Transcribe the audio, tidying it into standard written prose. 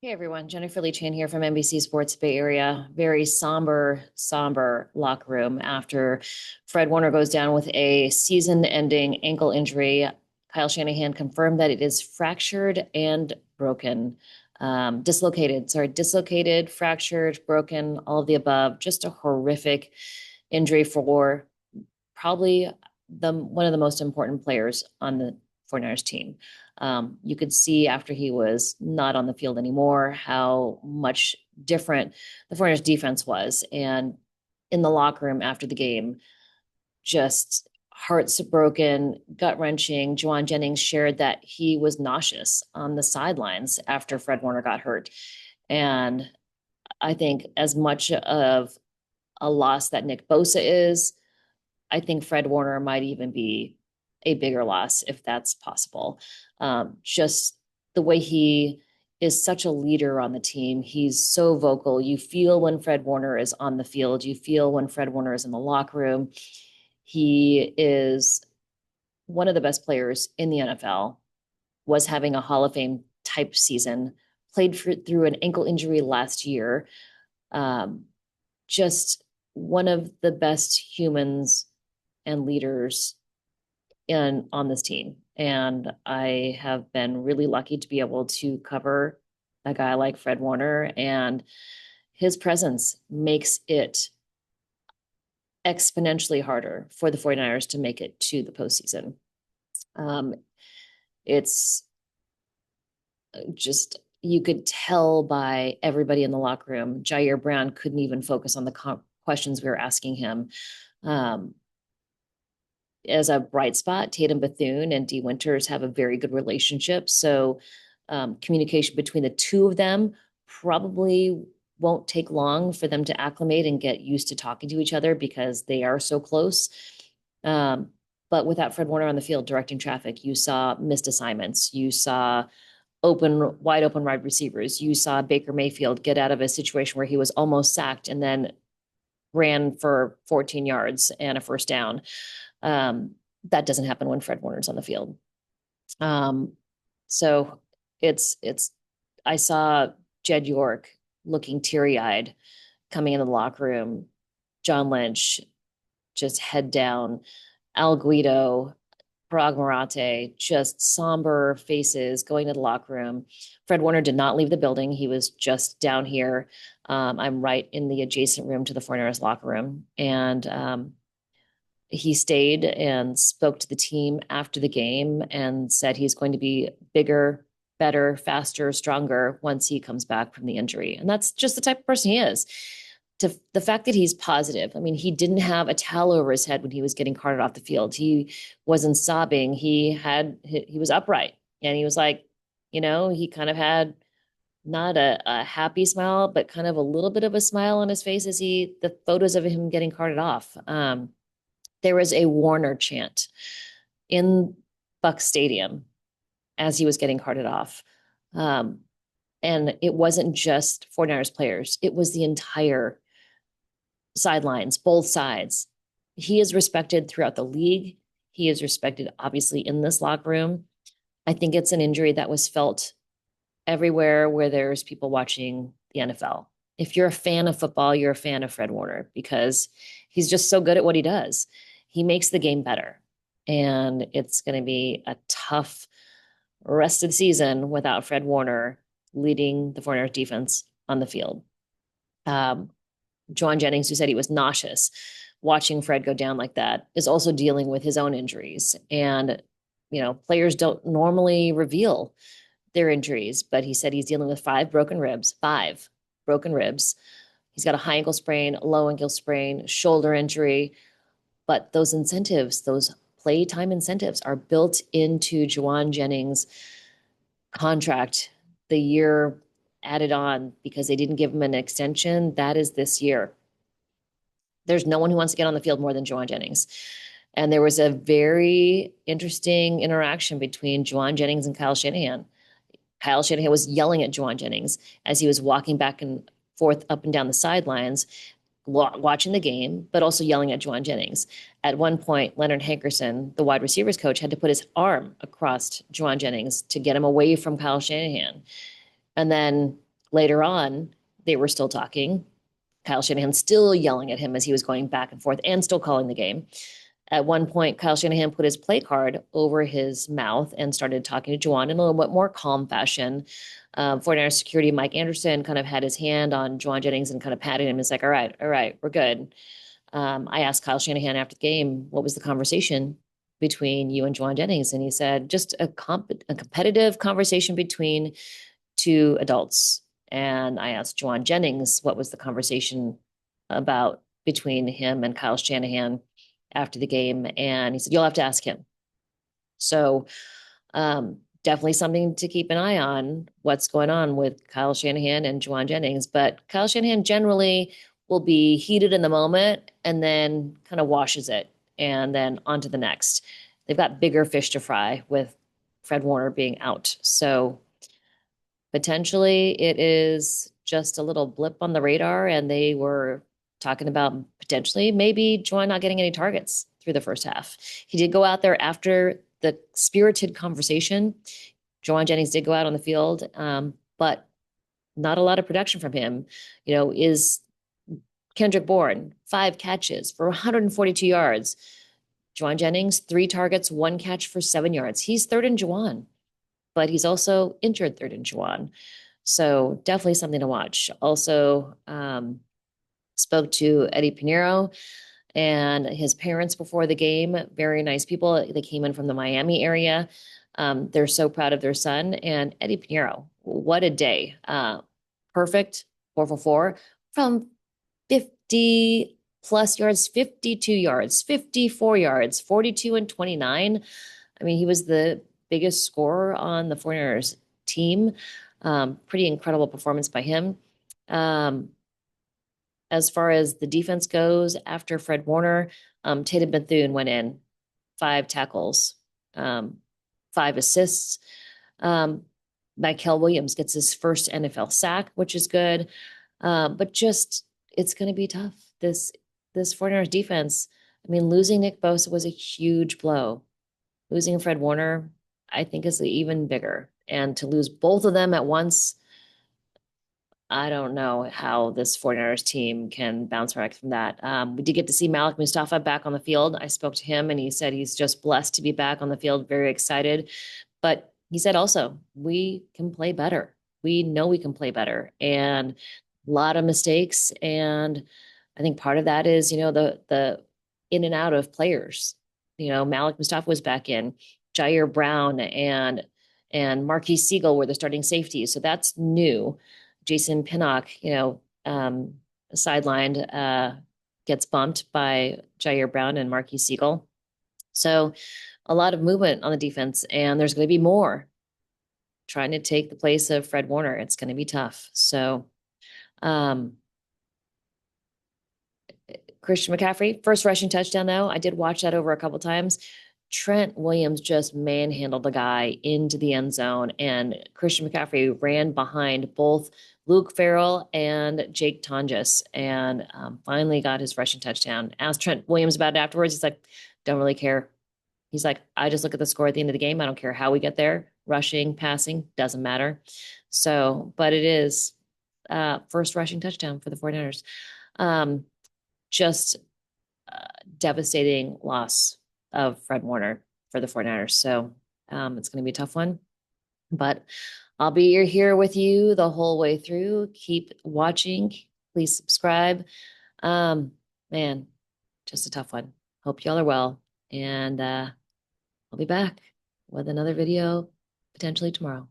Hey everyone, Jennifer Lee Chan here from NBC Sports Bay Area. Very somber locker room after Fred Warner goes down with a season-ending ankle injury. Kyle Shanahan confirmed that it is fractured and broken. Dislocated, fractured, broken, all of the above. Just a horrific injury for probably one of the most important players on the 49ers team. You could see after he was not on the field anymore how much different the 49ers defense was. And in the locker room after the game, just hearts broken, gut wrenching. Jauan Jennings shared that he was nauseous on the sidelines after Fred Warner got hurt. And I think as much of a loss that Nick Bosa is, I think Fred Warner might even be a bigger loss if that's possible. Just the way he is such a leader on the team. He's so vocal. You feel when Fred Warner is on the field, you feel when Fred Warner is in the locker room. He is one of the best players in the NFL, was having a Hall of Fame type season, through an ankle injury last year. Um, just one of the best humans and leaders on this team. And I have been really lucky to be able to cover a guy like Fred Warner, and his presence makes it exponentially harder for the 49ers to make it to the postseason. It's just, you could tell by everybody in the locker room. Jair Brown couldn't even focus on the questions we were asking him. As a bright spot, Tatum Bethune and Dee Winters have a very good relationship. So communication between the two of them probably won't take long for them to acclimate and get used to talking to each other because they are so close. But without Fred Warner on the field directing traffic, you saw missed assignments. You saw wide open wide receivers. You saw Baker Mayfield get out of a situation where he was almost sacked and then ran for 14 yards and a first down. That doesn't happen when Fred Warner's on the field. So it's I saw Jed York looking teary-eyed coming into the locker room. John Lynch just head down. Al Guido, Parag Marate, just somber faces going to the locker room. Fred Warner did not leave the building. He was just down here. I'm right in the adjacent room to the 49ers locker room. And he stayed and spoke to the team after the game and said he's going to be bigger, better, faster, stronger once he comes back from the injury. And that's just the type of person he is. To the fact that he's positive. I mean, he didn't have a towel over his head when he was getting carted off the field. He wasn't sobbing. He was upright, and he was like, he kind of had not a happy smile, but kind of a little bit of a smile on his face as the photos of him getting carted off. There was a Warner chant in Buck Stadium as he was getting carted off. And it wasn't just 49ers players. It was the entire sidelines, both sides. He is respected throughout the league. He is respected, obviously, in this locker room. I think it's an injury that was felt everywhere where there's people watching the NFL. If you're a fan of football, you're a fan of Fred Warner because he's just so good at what he does. He makes the game better. And it's going to be a tough rest of the season without Fred Warner leading the 49ers defense on the field. Jauan Jennings, who said he was nauseous watching Fred go down like that, is also dealing with his own injuries. And, players don't normally reveal their injuries, but he said he's dealing with 5 broken ribs. He's got a high ankle sprain, low ankle sprain, shoulder injury. But those incentives, those playtime incentives are built into Jauan Jennings' contract the year added on because they didn't give him an extension. That is this year. There's no one who wants to get on the field more than Jauan Jennings. And there was a very interesting interaction between Jauan Jennings and Kyle Shanahan. Kyle Shanahan was yelling at Jauan Jennings as he was walking back and forth up and down the sidelines, watching the game, but also yelling at Jauan Jennings. At one point, Leonard Hankerson, the wide receivers coach, had to put his arm across Jauan Jennings to get him away from Kyle Shanahan. And then Later on, they were still talking. Kyle Shanahan still yelling at him as he was going back and forth and still calling the game. At one point, Kyle Shanahan put his play card over his mouth and started talking to Jauan in a little bit more calm fashion. 49ers security Mike Anderson kind of had his hand on Jauan Jennings and kind of patted him. It's like, all right, we're good. I asked Kyle Shanahan after the game, what was the conversation between you and Jauan Jennings? And he said, just a competitive conversation between two adults. And I asked Jauan Jennings what was the conversation about between him and Kyle Shanahan after the game. And he said, you'll have to ask him. So definitely something to keep an eye on what's going on with Kyle Shanahan and Jauan Jennings. But Kyle Shanahan generally will be heated in the moment and then kind of washes it and then on to the next. They've got bigger fish to fry with Fred Warner being out. So potentially it is just a little blip on the radar, and they were talking about potentially maybe Jauan not getting any targets through the first half. He did go out there after the spirited conversation. Jauan Jennings did go out on the field, but not a lot of production from him. Is Kendrick Bourne, 5 catches for 142 yards. Jauan Jennings, 3 targets, 1 catch for 7 yards. He's third in Jauan, but he's also injured third in Jauan. So definitely something to watch. Also, spoke to Eddie Pinheiro and his parents before the game. Very nice people. They came in from the Miami area. They're so proud of their son. And Eddie Pinheiro, what a day. Perfect, 4 for 4 from 50 plus yards, 52 yards, 54 yards, 42 and 29. I mean, he was the biggest scorer on the 49ers team. Pretty incredible performance by him. As far as the defense goes, after Fred Warner, Tatum Bethune went in, 5 tackles, 5 assists. Michael Williams gets his first NFL sack, which is good. But just it's going to be tough. This 49ers defense. I mean, losing Nick Bosa was a huge blow. Losing Fred Warner, I think, is even bigger. And to lose both of them at once, I don't know how this 49ers team can bounce back from that. We did get to see Malik Mustafa back on the field. I spoke to him and he said he's just blessed to be back on the field, very excited. But he said also, we can play better. We know we can play better. And a lot of mistakes. And I think part of that is, the in and out of players. Malik Mustafa was back in, Jair Brown and Marquise Siegel were the starting safeties. So that's new. Jason Pinnock, sidelined, gets bumped by Jair Brown and Marquise Siegel. So a lot of movement on the defense, and there's going to be more trying to take the place of Fred Warner. It's going to be tough. So, Christian McCaffrey, first rushing touchdown, though. I did watch that over a couple times. Trent Williams just manhandled the guy into the end zone, and Christian McCaffrey ran behind both Luke Farrell and Jake Tonjes, and finally got his rushing touchdown. Asked Trent Williams about it afterwards. He's like, don't really care. He's like, I just look at the score at the end of the game. I don't care how we get there. Rushing, passing, doesn't matter. So, but it is first rushing touchdown for the 49ers. Just devastating loss of Fred Warner for the 49ers. So it's going to be a tough one. But I'll be here with you the whole way through. Keep watching. Please subscribe. Man, just a tough one. Hope y'all are well. And I'll be back with another video potentially tomorrow.